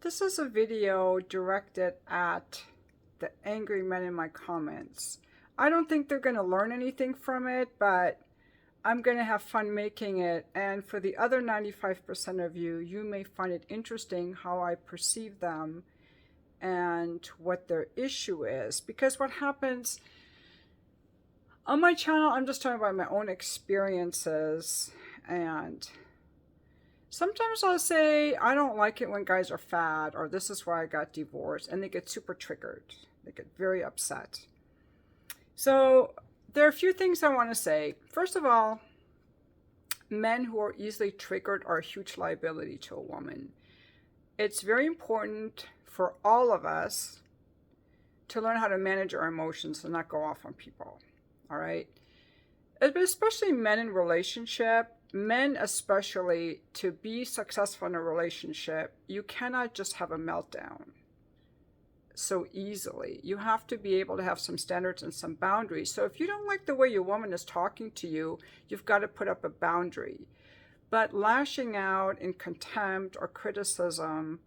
This is a video directed at the angry men in my comments. I don't think they're going to learn anything from it, but I'm going to have fun making it. And for the other 95% of you, you may find it interesting how I perceive them and what their issue is. Because what happens on my channel, I'm just talking about my own experiences, and sometimes I'll say, I don't like it when guys are fat, or this is why I got divorced, and they get super triggered. They get very upset. So there are a few things I want to say. First of all, men who are easily triggered are a huge liability to a woman. It's very important for all of us to learn how to manage our emotions and not go off on people. All right? Especially men in relationship. Men especially, to be successful in a relationship, you cannot just have a meltdown so easily. You have to be able to have some standards and some boundaries. So if you don't like the way your woman is talking to you, you've got to put up a boundary. But lashing out in contempt or criticism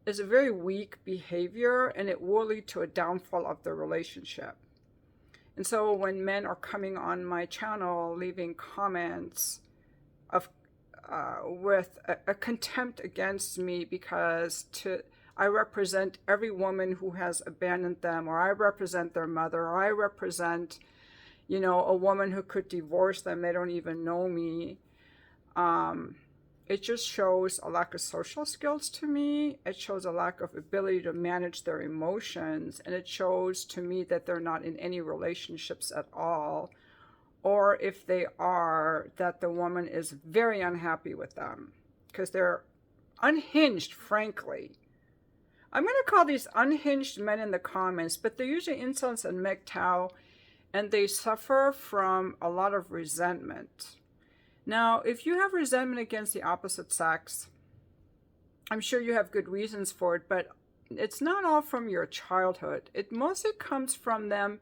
is a very weak behavior, and it will lead to a downfall of the relationship. And so when men are coming on my channel leaving comments of with a contempt against me because I represent every woman who has abandoned them, or I represent their mother, or I represent, a woman who could divorce them, they don't even know me. It just shows a lack of social skills to me. It shows a lack of ability to manage their emotions, and it shows to me that they're not in any relationships at all. Or if they are, that the woman is very unhappy with them because they're unhinged, frankly. I'm going to call these unhinged men in the comments, but they're usually incels and MGTOW, and they suffer from a lot of resentment. Now, if you have resentment against the opposite sex, I'm sure you have good reasons for it, but it's not all from your childhood. It mostly comes from them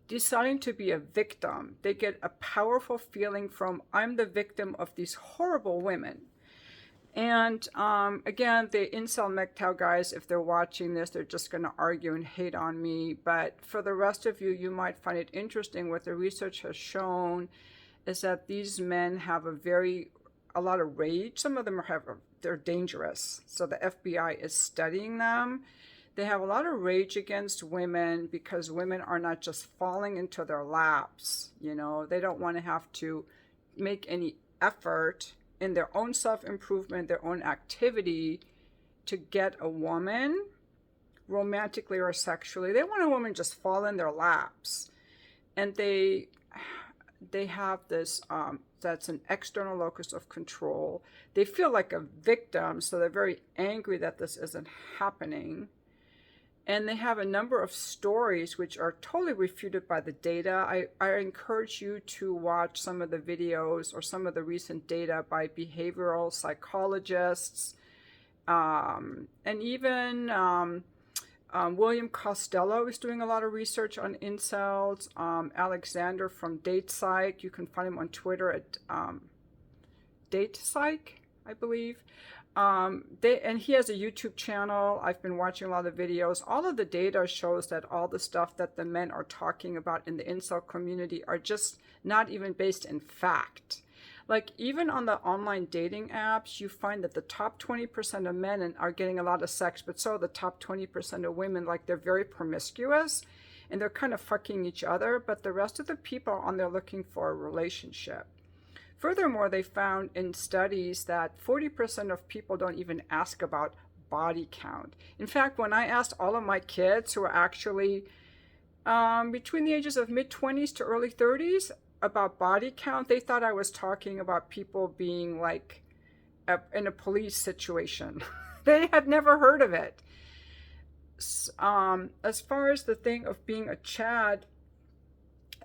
deciding to be a victim. They get a powerful feeling from, I'm the victim of these horrible women. And again, the incel MGTOW guys, if they're watching this, they're just going to argue and hate on me. But for the rest of you, you might find it interesting. What the research has shown is that these men have a lot of rage. Some of them they're dangerous. So the FBI is studying them. They have a lot of rage against women because women are not just falling into their laps. They don't want to have to make any effort in their own self-improvement, their own activity to get a woman romantically or sexually. They want a woman just fall in their laps. And they have this, that's an external locus of control. They feel like a victim, so they're very angry that this isn't happening. And they have a number of stories which are totally refuted by the data. I encourage you to watch some of the videos or some of the recent data by behavioral psychologists. And even William Costello is doing a lot of research on incels. Alexander from DatePsych, you can find him on Twitter at DatePsych, I believe. And he has a YouTube channel. I've been watching a lot of videos. All of the data shows that all the stuff that the men are talking about in the incel community are just not even based in fact. Like, even on the online dating apps, you find that the top 20% of men are getting a lot of sex, but so are the top 20% of women. Like, they're very promiscuous and they're kind of fucking each other, but the rest of the people are on there looking for a relationship. Furthermore, they found in studies that 40% of people don't even ask about body count. In fact, when I asked all of my kids who are actually between the ages of mid-20s to early 30s about body count, they thought I was talking about people being like in a police situation. They had never heard of it. As far as the thing of being a Chad,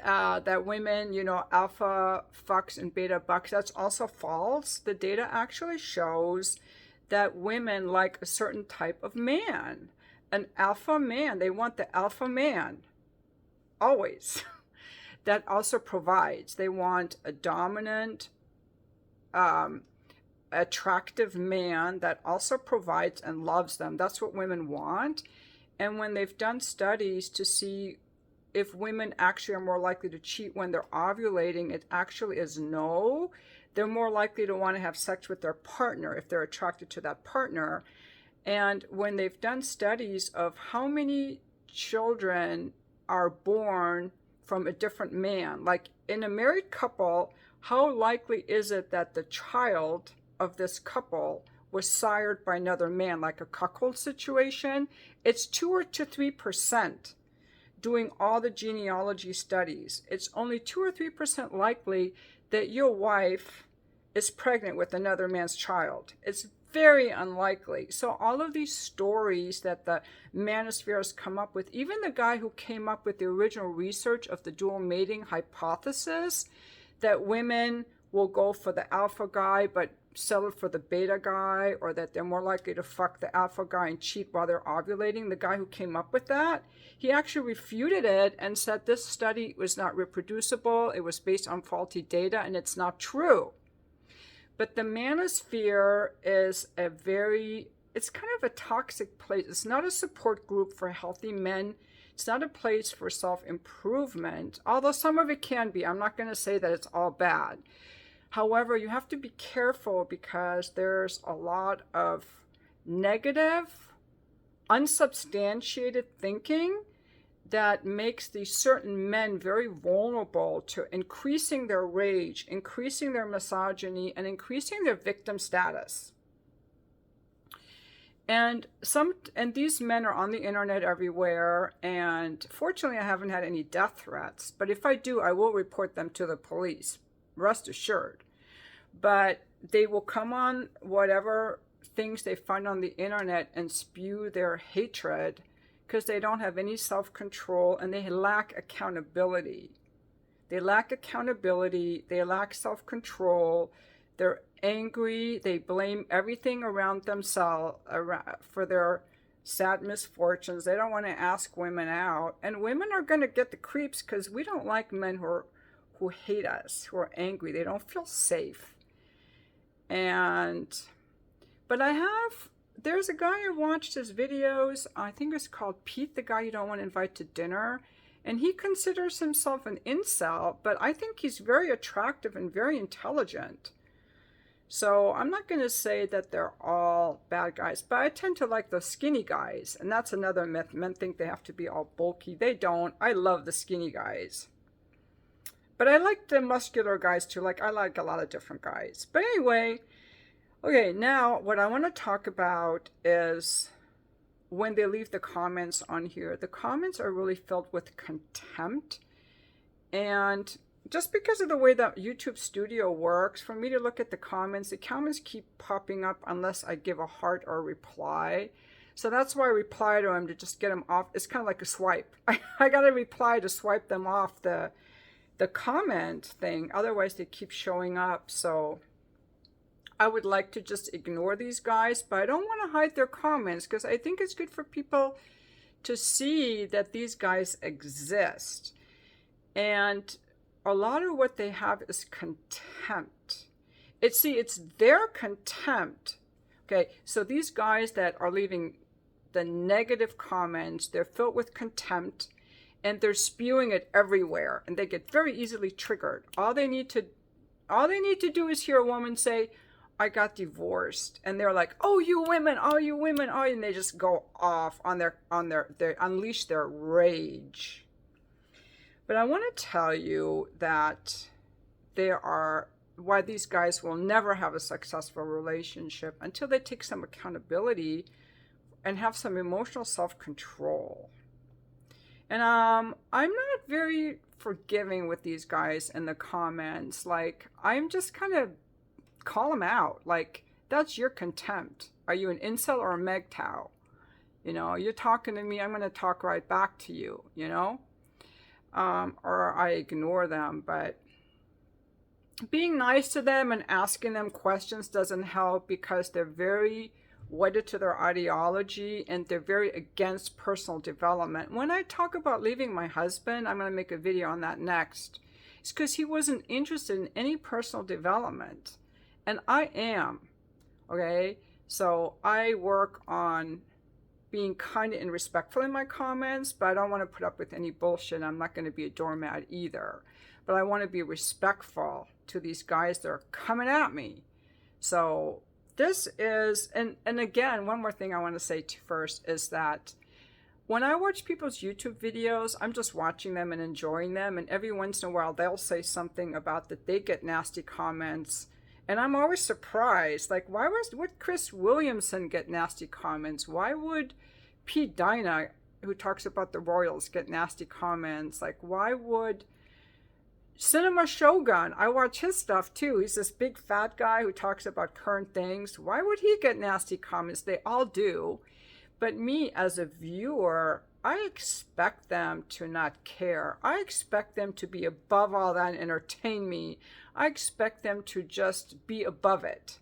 that women, alpha fucks and beta bucks, that's also false. The data actually shows that women like a certain type of man, an alpha man. They want the alpha man, always. That also provides. They want a dominant, attractive man that also provides and loves them. That's what women want. And when they've done studies to see if women actually are more likely to cheat when they're ovulating, it actually is no. They're more likely to want to have sex with their partner if they're attracted to that partner. And when they've done studies of how many children are born from a different man, like in a married couple, how likely is it that the child of this couple was sired by another man, like a cuckold situation? It's 2 to 3%. Doing all the genealogy studies, it's only 2 or 3% likely that your wife is pregnant with another man's child. It's very unlikely. So all of these stories that the manosphere has come up with, even the guy who came up with the original research of the dual mating hypothesis, that women will go for the alpha guy but settle for the beta guy, or that they're more likely to fuck the alpha guy and cheat while they're ovulating, the guy who came up with that, he actually refuted it and said this study was not reproducible, it was based on faulty data, and it's not true. But the manosphere is it's kind of a toxic place. It's not a support group for healthy men. It's not a place for self-improvement, although some of it can be. I'm not going to say that it's all bad. However, you have to be careful because there's a lot of negative, unsubstantiated thinking that makes these certain men very vulnerable to increasing their rage, increasing their misogyny, and increasing their victim status. And these men are on the internet everywhere, and fortunately I haven't had any death threats, but if I do, I will report them to the police, rest assured. But they will come on whatever things they find on the internet and spew their hatred because they don't have any self-control and they lack accountability. They lack accountability, they lack self-control, they're angry, they blame everything around themselves for their sad misfortunes. They don't want to ask women out. And women are going to get the creeps because we don't like men who hate us, who are angry. They don't feel safe. But there's a guy I watched his videos, I think it's called Pete, the guy you don't want to invite to dinner, and he considers himself an incel, but I think he's very attractive and very intelligent. So I'm not going to say that they're all bad guys, but I tend to like the skinny guys, and that's another myth. Men think they have to be all bulky. They don't. I love the skinny guys. But I like the muscular guys too. I like a lot of different guys. But anyway, okay, now what I want to talk about is when they leave the comments on here. The comments are really filled with contempt. And just because of the way that YouTube Studio works, for me to look at the comments keep popping up unless I give a heart or a reply. So that's why I reply to them to just get them off. It's kind of like a swipe. I got to reply to swipe them off the comment thing. Otherwise, they keep showing up. So I would like to just ignore these guys, but I don't want to hide their comments because I think it's good for people to see that these guys exist. And a lot of what they have is contempt. It's their contempt. Okay, so these guys that are leaving the negative comments, they're filled with contempt and they're spewing it everywhere and they get very easily triggered. All they need to do is hear a woman say, I got divorced, and they're like, oh, you women, and they just go off they unleash their rage. But I want to tell you that why these guys will never have a successful relationship until they take some accountability and have some emotional self-control. And I'm not very forgiving with these guys in the comments. I'm just kind of call them out. That's your contempt. Are you an incel or a MGTOW? You're talking to me, I'm going to talk right back to you, or I ignore them. But being nice to them and asking them questions doesn't help because they're very wedded to their ideology and they're very against personal development. When I talk about leaving my husband, I'm going to make a video on that next. It's because he wasn't interested in any personal development. And I am. Okay, so I work on being kind and respectful in my comments, but I don't want to put up with any bullshit. I'm not going to be a doormat either. But I want to be respectful to these guys that are coming at me. So this is, and again, one more thing I want to say first is that when I watch people's YouTube videos, I'm just watching them and enjoying them. And every once in a while, they'll say something about that they get nasty comments. And I'm always surprised. Like, would Chris Williamson get nasty comments? Why would Pete Dinah, who talks about the Royals, get nasty comments? Like, why would Cinema Shogun, I watch his stuff too. He's this big fat guy who talks about current things. Why would he get nasty comments? They all do. But me as a viewer, I expect them to not care. I expect them to be above all that and entertain me. I expect them to just be above it.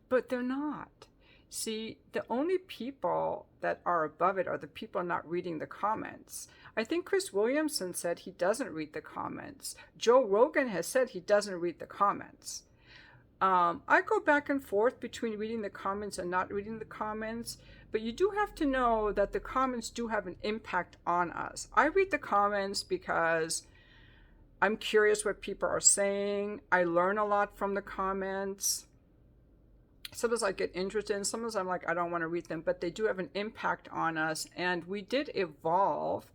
But they're not. See, the only people that are above it are the people not reading the comments. I think Chris Williamson said he doesn't read the comments. Joe Rogan has said he doesn't read the comments. I go back and forth between reading the comments and not reading the comments, but you do have to know that the comments do have an impact on us. I read the comments because I'm curious what people are saying. I learn a lot from the comments. Sometimes I get interested and sometimes I'm like, I don't want to read them, but they do have an impact on us. And we did evolve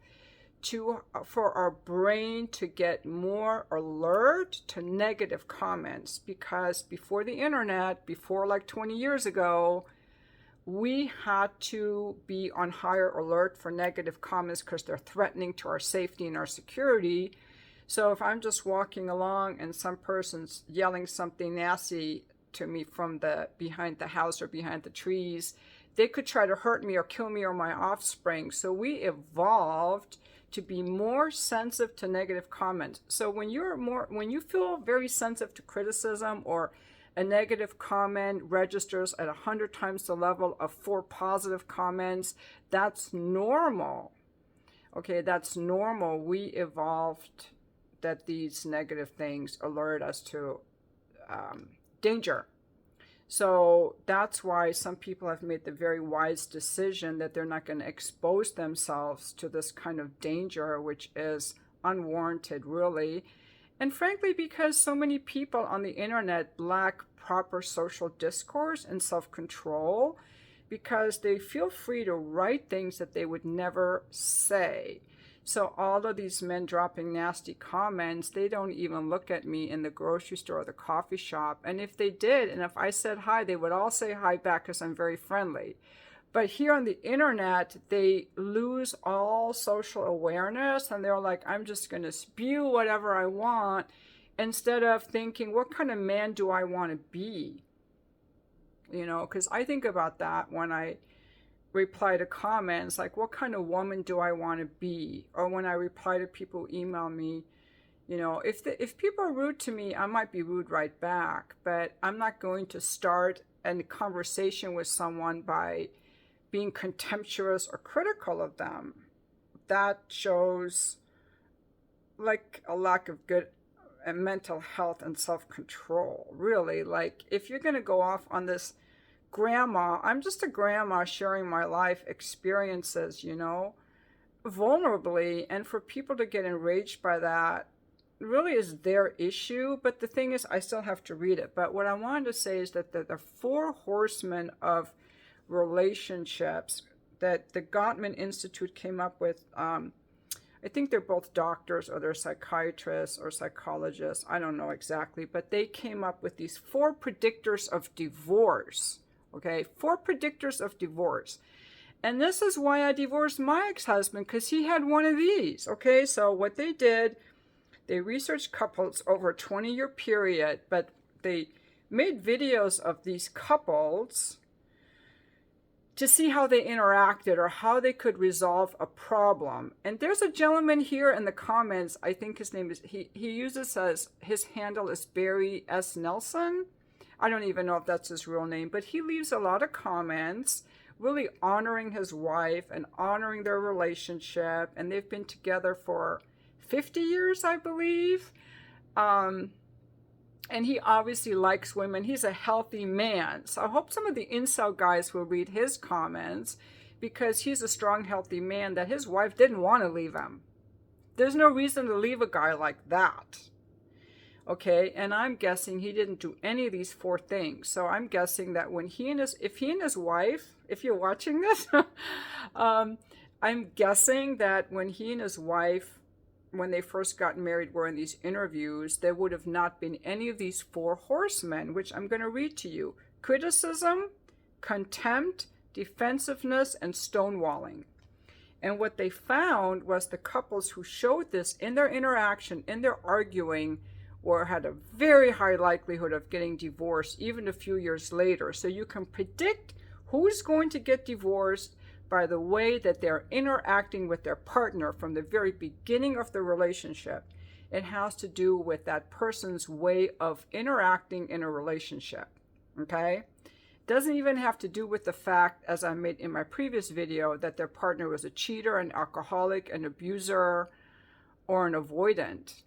for our brain to get more alert to negative comments, because before the internet, before like 20 years ago, we had to be on higher alert for negative comments because they're threatening to our safety and our security. So if I'm just walking along and some person's yelling something nasty to me from behind the house or behind the trees, they could try to hurt me or kill me or my offspring. So we evolved to be more sensitive to negative comments. So when you feel very sensitive to criticism, or a negative comment registers at 100 times the level of 4 positive comments, that's normal. Okay, that's normal. We evolved that these negative things alert us to danger. So that's why some people have made the very wise decision that they're not going to expose themselves to this kind of danger, which is unwarranted, really. And frankly, because so many people on the internet lack proper social discourse and self-control, because they feel free to write things that they would never say. So all of these men dropping nasty comments, they don't even look at me in the grocery store or the coffee shop. And if they did, and if I said hi, they would all say hi back because I'm very friendly. But here on the internet, they lose all social awareness and they're like, I'm just going to spew whatever I want, instead of thinking, what kind of man do I want to be? You know, because I think about that when I reply to comments, like, what kind of woman do I want to be? Or when I reply to people who email me, you know, if people are rude to me, I might be rude right back, but I'm not going to start a conversation with someone by being contemptuous or critical of them. That shows like a lack of good mental health and self-control, really. Like, if you're going to go off on this grandma, I'm just a grandma sharing my life experiences, you know, vulnerably, and for people to get enraged by that really is their issue. But the thing is, I still have to read it. But what I wanted to say is that the Four Horsemen of relationships that the Gottman Institute came up with, I think they're both doctors or they're psychiatrists or psychologists, I don't know exactly, but they came up with these 4 predictors of divorce. Okay, 4 predictors of divorce. And this is why I divorced my ex-husband, because he had one of these. Okay, so what they did, they researched couples over a 20-year period, but they made videos of these couples to see how they interacted or how they could resolve a problem. And there's a gentleman here in the comments, I think his name is, he uses as, his handle is Barry S. Nelson. I don't even know if that's his real name, but he leaves a lot of comments really honoring his wife and honoring their relationship. And they've been together for 50 years, I believe. And he obviously likes women. He's a healthy man. So I hope some of the incel guys will read his comments, because he's a strong, healthy man that his wife didn't want to leave him. There's no reason to leave a guy like that. Okay, and I'm guessing he didn't do any of these four things. So I'm guessing that when if he and his wife, if you're watching this, I'm guessing that when he and his wife, when they first got married, were in these interviews, there would have not been any of these four horsemen, which I'm going to read to you: criticism, contempt, defensiveness, and stonewalling. And what they found was the couples who showed this in their interaction, in their arguing, or had a very high likelihood of getting divorced even a few years later. So you can predict who's going to get divorced by the way that they're interacting with their partner from the very beginning of the relationship. It has to do with that person's way of interacting in a relationship. Okay? Doesn't even have to do with the fact, as I made in my previous video, that their partner was a cheater, an alcoholic, an abuser, or an avoidant.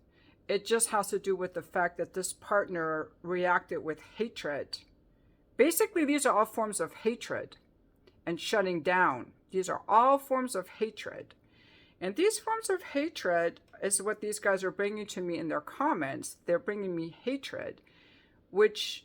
It just has to do with the fact that this partner reacted with hatred. Basically, these are all forms of hatred and shutting down. These are all forms of hatred. And these forms of hatred is what these guys are bringing to me in their comments. They're bringing me hatred, which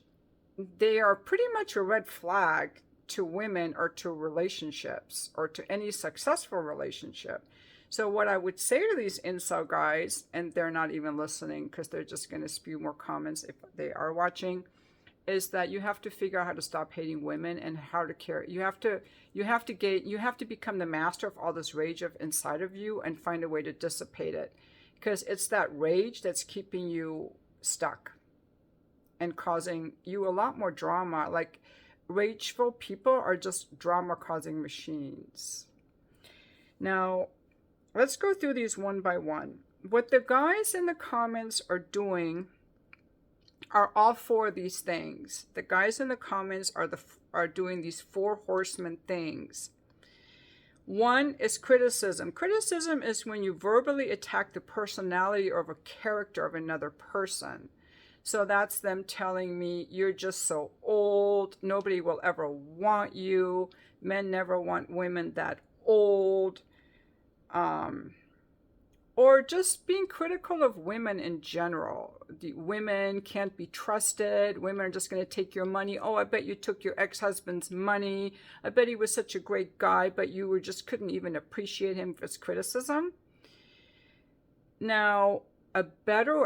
they are pretty much a red flag to women or to relationships or to any successful relationship. So what I would say to these incel guys, and they're not even listening because they're just going to spew more comments if they are watching, is that you have to figure out how to stop hating women and how to care. You have to become the master of all this rage inside of you and find a way to dissipate it, because it's that rage that's keeping you stuck and causing you a lot more drama. Like, rageful people are just drama causing machines. Now, let's go through these one by one. What the guys in the comments are doing are all four of these things. The guys in the comments are doing these four horsemen things. One is criticism. Criticism is when you verbally attack the personality or a character of another person. So that's them telling me, you're just so old, nobody will ever want you, men never want women that old, or just being critical of women in general. The women can't be trusted. Women are just going to take your money. Oh, I bet you took your ex-husband's money. I bet he was such a great guy, but you just couldn't even appreciate him for his criticism. Now, a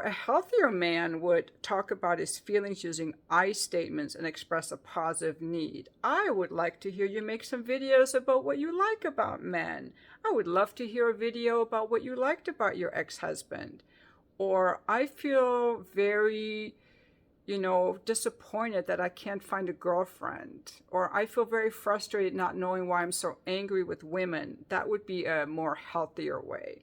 healthier man would talk about his feelings using I statements and express a positive need. I would like to hear you make some videos about what you like about men. I would love to hear a video about what you liked about your ex-husband. Or, I feel very, disappointed that I can't find a girlfriend. Or, I feel very frustrated not knowing why I'm so angry with women. That would be a more healthier way.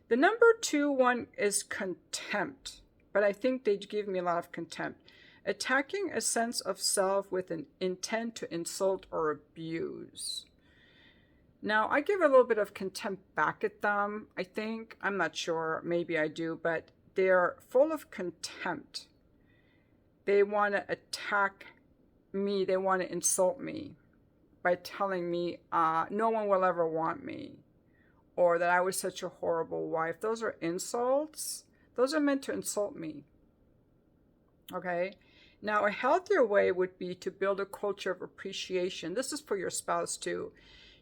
The number 2 one is contempt, but I think they give me a lot of contempt. Attacking a sense of self with an intent to insult or abuse. Now, I give a little bit of contempt back at them, I think. I'm not sure. Maybe I do, but they're full of contempt. They want to attack me. They want to insult me by telling me no one will ever want me, or that I was such a horrible wife. Those are insults. Those are meant to insult me. Okay? Now, a healthier way would be to build a culture of appreciation. This is for your spouse too.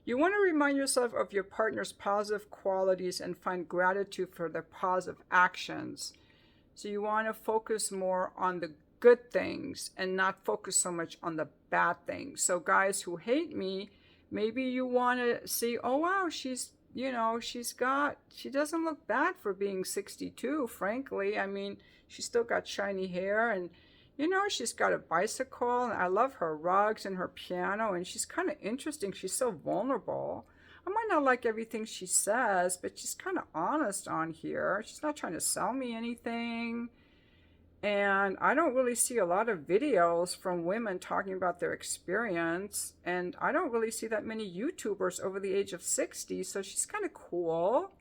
You want to remind yourself of your partner's positive qualities and find gratitude for their positive actions. So you want to focus more on the good things and not focus so much on the bad things. So guys who hate me, maybe you want to see, oh wow, she doesn't look bad for being 62, frankly. I mean, she's still got shiny hair, and, she's got a bicycle, and I love her rugs and her piano, and she's kind of interesting. She's so vulnerable. I might not like everything she says, but she's kind of honest on here. She's not trying to sell me anything. And I don't really see a lot of videos from women talking about their experience. And I don't really see that many YouTubers over the age of 60. So she's kind of cool,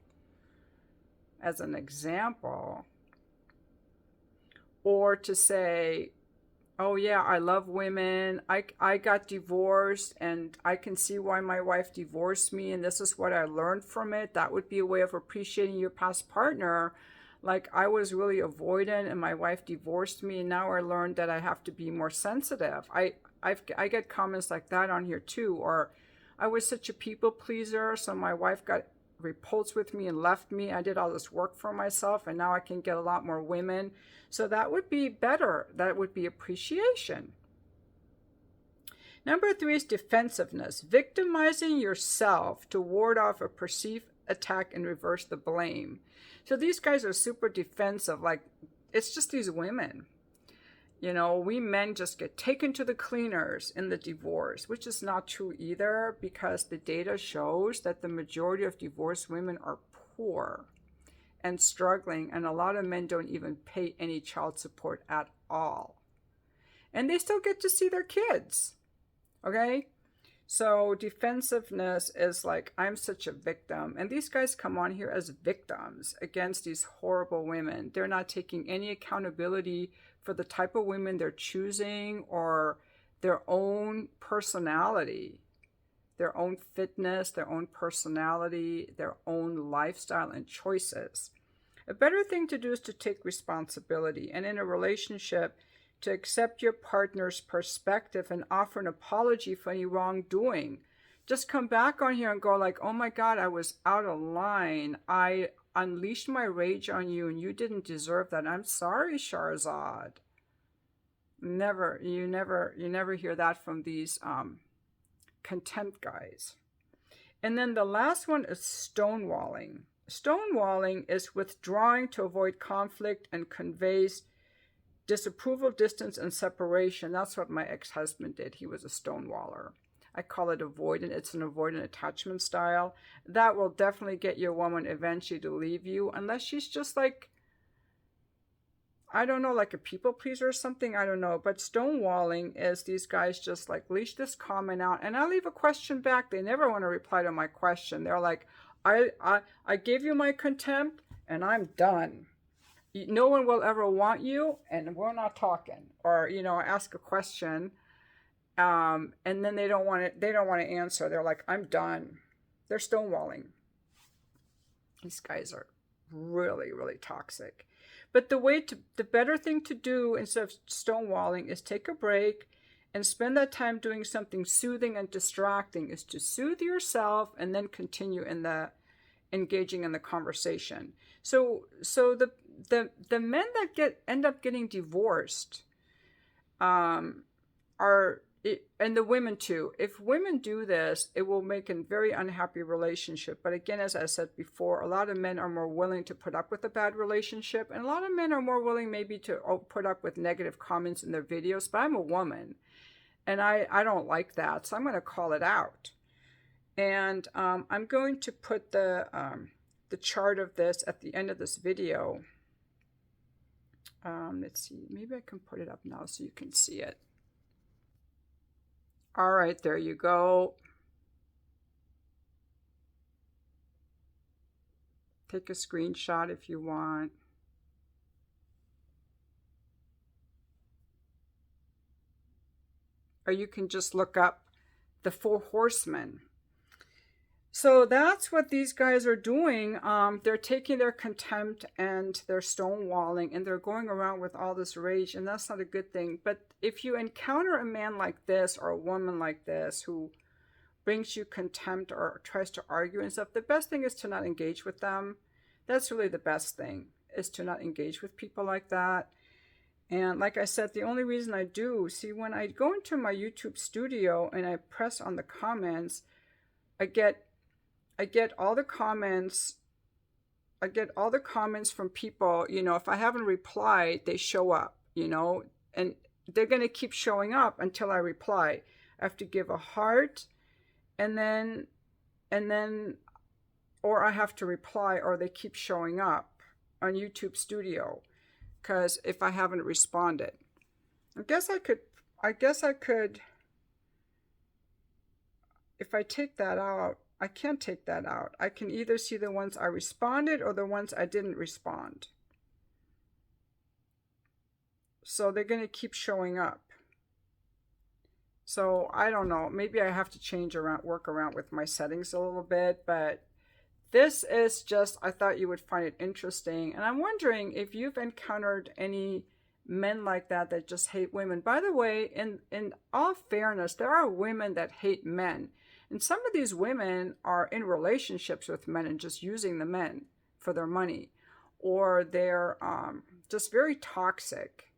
as an example. or to say, oh yeah, I love women. I got divorced and I can see why my wife divorced me and this is what I learned from it. That would be a way of appreciating your past partner. Like, I was really avoidant and my wife divorced me and now I learned that I have to be more sensitive. I get comments like that on here too. Or, I was such a people pleaser, so my wife got repulsed with me and left me. I did all this work for myself and now I can get a lot more women. So that would be better. That would be appreciation. Number 3 is defensiveness, victimizing yourself to ward off a perceived attack and reverse the blame. So these guys are super defensive. Like, it's just these women. You know, we men just get taken to the cleaners in the divorce, which is not true either, because the data shows that the majority of divorced women are poor and struggling, and a lot of men don't even pay any child support at all. And they still get to see their kids. Okay? So defensiveness is like, I'm such a victim. And these guys come on here as victims against these horrible women. They're not taking any accountability for the type of women they're choosing or their own personality, their own fitness, their own personality, their own lifestyle and choices. A better thing to do is to take responsibility, and in a relationship, to accept your partner's perspective and offer an apology for any wrongdoing. Just come back on here and go like, oh my God, I was out of line. I unleashed my rage on you and you didn't deserve that. I'm sorry, Shahrazad. You never hear that from these contempt guys. And then the last one is stonewalling. Stonewalling is withdrawing to avoid conflict and conveys disapproval, distance, and separation. That's what my ex-husband did. He was a stonewaller. I call it avoidant. It's an avoidant attachment style. That will definitely get your woman eventually to leave you, unless she's just like, I don't know, like a people pleaser or something. I don't know. But stonewalling is these guys just like, leash this comment out, and I leave a question back. They never want to reply to my question. They're like, I gave you my contempt, and I'm done. No one will ever want you, and we're not talking. Or, you know, I ask a question, and then they don't want to answer. They're like, I'm done. They're stonewalling. These guys are really, really toxic. But the better thing to do instead of stonewalling is take a break and spend that time doing something soothing and distracting, is to soothe yourself and then continue in the engaging in the conversation. So the men that end up getting divorced are, and the women too. If women do this, it will make a very unhappy relationship. But again, as I said before, a lot of men are more willing to put up with a bad relationship, and a lot of men are more willing maybe to put up with negative comments in their videos. But I'm a woman, and I don't like that, so I'm going to call it out. And I'm going to put the chart of this at the end of this video. Let's see, maybe I can put it up now so you can see it. All right, there you go. Take a screenshot if you want. Or you can just look up the Four Horsemen. So that's what these guys are doing. They're taking their contempt and they're stonewalling, and they're going around with all this rage, and that's not a good thing. But if you encounter a man like this or a woman like this who brings you contempt or tries to argue and stuff, the best thing is to not engage with them. That's really the best thing, is to not engage with people like that. And like I said, the only reason I do, see, when I go into my YouTube studio and I press on the comments, I get all the comments. I get all the comments from people, you know, if I haven't replied, they show up, you know, and they're going to keep showing up until I reply. I have to give a heart, and then, or I have to reply, or they keep showing up on YouTube Studio, because if I haven't responded, I guess I could, if I take that out, I can't take that out. I can either see the ones I responded or the ones I didn't respond. So they're going to keep showing up. So I don't know. Maybe I have to work around with my settings a little bit, but this is just, I thought you would find it interesting. And I'm wondering if you've encountered any men like that that just hate women. By the way, in all fairness, there are women that hate men. And some of these women are in relationships with men and just using the men for their money. Or they're just very toxic,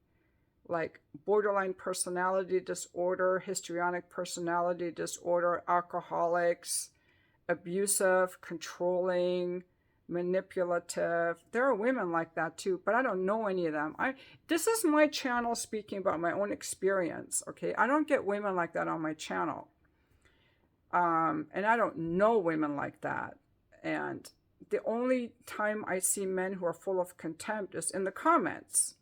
like borderline personality disorder, histrionic personality disorder, alcoholics, abusive, controlling, manipulative. There are women like that too, but I don't know any of them. This is my channel speaking about my own experience, okay? I don't get women like that on my channel. And I don't know women like that. And the only time I see men who are full of contempt is in the comments.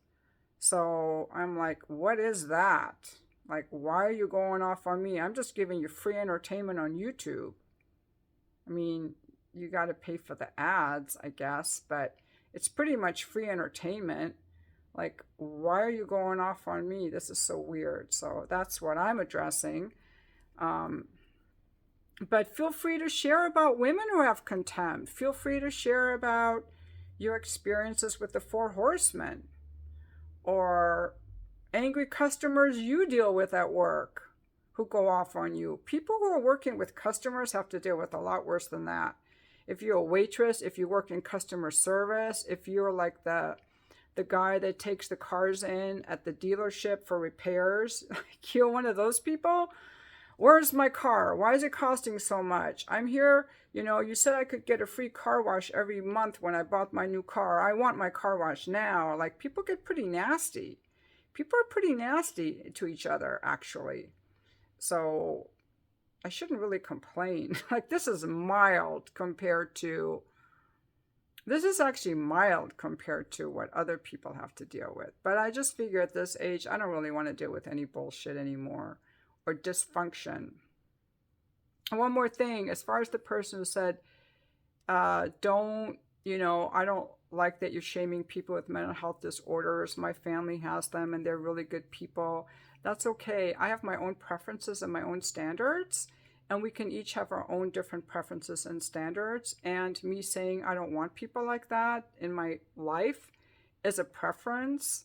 So I'm like, what is that? Like, why are you going off on me? I'm just giving you free entertainment on YouTube. I mean, you got to pay for the ads, I guess, but it's pretty much free entertainment. Like, why are you going off on me? This is so weird. So that's what I'm addressing. But feel free to share about women who have contempt. Feel free to share about your experiences with the Four Horsemen, or angry customers you deal with at work who go off on you. People who are working with customers have to deal with a lot worse than that. If you're a waitress, if you work in customer service, if you're like the guy that takes the cars in at the dealership for repairs, like you're one of those people. Where's my car? Why is it costing so much? I'm here, you said I could get a free car wash every month when I bought my new car. I want my car wash now. Like, people get pretty nasty. People are pretty nasty to each other, actually. So I shouldn't really complain. Like, this is actually mild compared to what other people have to deal with. But I just figure at this age, I don't really want to deal with any bullshit anymore, or dysfunction. And one more thing, as far as the person who said, I don't like that you're shaming people with mental health disorders. My family has them and they're really good people. That's okay. I have my own preferences and my own standards, and we can each have our own different preferences and standards. And me saying I don't want people like that in my life is a preference.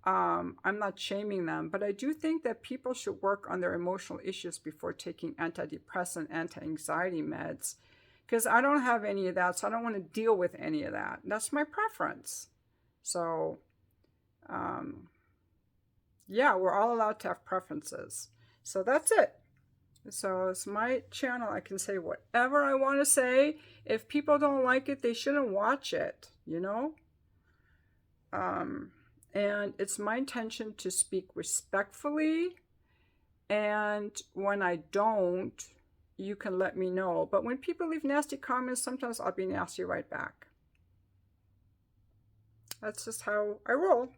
I'm not shaming them, but I do think that people should work on their emotional issues before taking antidepressant, anti-anxiety meds, because I don't have any of that, so I don't want to deal with any of that. That's my preference. So, yeah, we're all allowed to have preferences. So that's it. So it's my channel. I can say whatever I want to say. If people don't like it, they shouldn't watch it, And it's my intention to speak respectfully. And when I don't, you can let me know. But when people leave nasty comments, sometimes I'll be nasty right back. That's just how I roll.